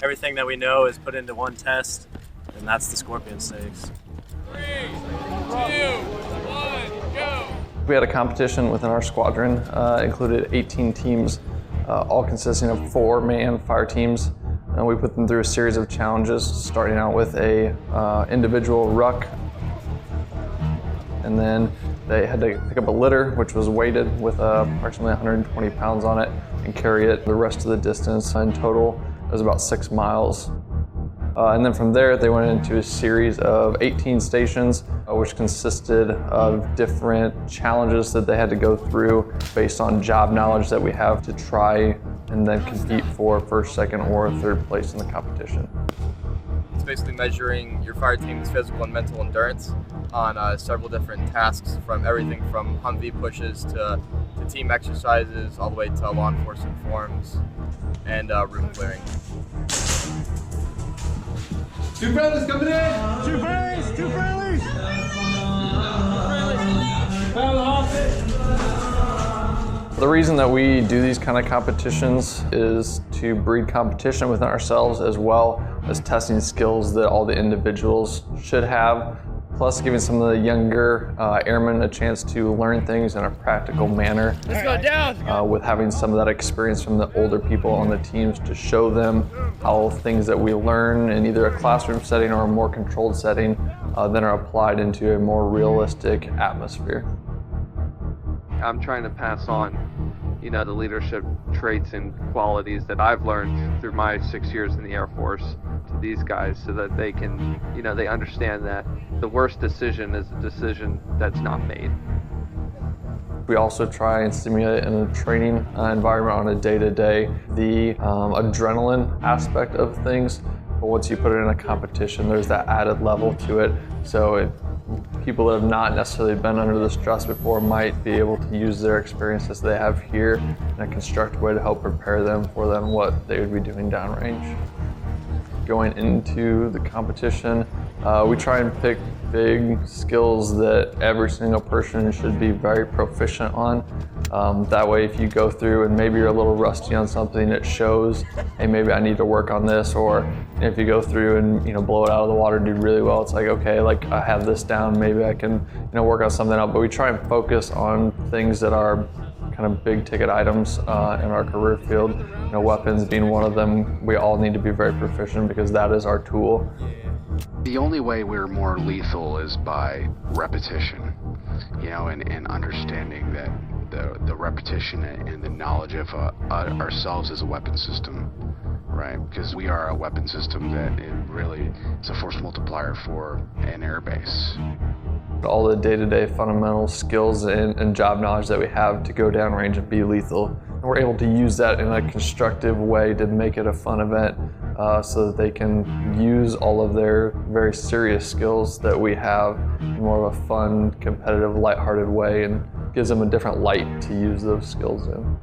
everything that we know is put into one test, and that's the Scorpion Stakes. 3, 2, 1, go! We had a competition within our squadron, included 18 teams, all consisting of 4-man fire teams. And we put them through a series of challenges, starting out with a individual ruck, and then they had to pick up a litter, which was weighted with approximately 120 pounds on it, and carry it the rest of the distance. In total, it was about 6 miles. And then from there, they went into a series of 18 stations, which consisted of different challenges that they had to go through based on job knowledge that we have to try and then compete for first, second, or third place in the competition. It's basically measuring your fire team's physical and mental endurance on several different tasks, from everything from Humvee pushes to team exercises, all the way to law enforcement forms and room clearing. 2 friendlies coming in! 2 friendlies! 2 friendlies! The reason that we do these kind of competitions is to breed competition within ourselves, as well as testing skills that all the individuals should have, plus giving some of the younger airmen a chance to learn things in a practical manner. Let's go down! With having some of that experience from the older people on the teams to show them how things that we learn in either a classroom setting or a more controlled setting then are applied into a more realistic atmosphere. I'm trying to pass on, the leadership traits and qualities that I've learned through my 6 years in the Air Force to these guys, so that they can, they understand that the worst decision is a decision that's not made. We also try and stimulate in a training environment on a day-to-day the adrenaline aspect of things. But once you put it in a competition, there's that added level to it. So people that have not necessarily been under the stress before might be able to use their experiences they have here in a constructive way to help prepare them for what they would be doing downrange. Going into the competition, we try and pick big skills that every single person should be very proficient on. That way, if you go through and maybe you're a little rusty on something, it shows, hey, maybe I need to work on this. Or if you go through and blow it out of the water and do really well, it's like, okay, I have this down, maybe I can work on something else. But we try and focus on things that are kind of big ticket items in our career field. Weapons being one of them. We all need to be very proficient because that is our tool. The only way we're more lethal is by repetition, and understanding that the repetition and the knowledge of ourselves as a weapon system, right? Because we are a weapon system that it is a force multiplier for an air base. All the day-to-day fundamental skills and job knowledge that we have to go downrange and be lethal. And we're able to use that in a constructive way to make it a fun event so that they can use all of their very serious skills that we have in more of a fun, competitive, lighthearted way, and gives them a different light to use those skills in.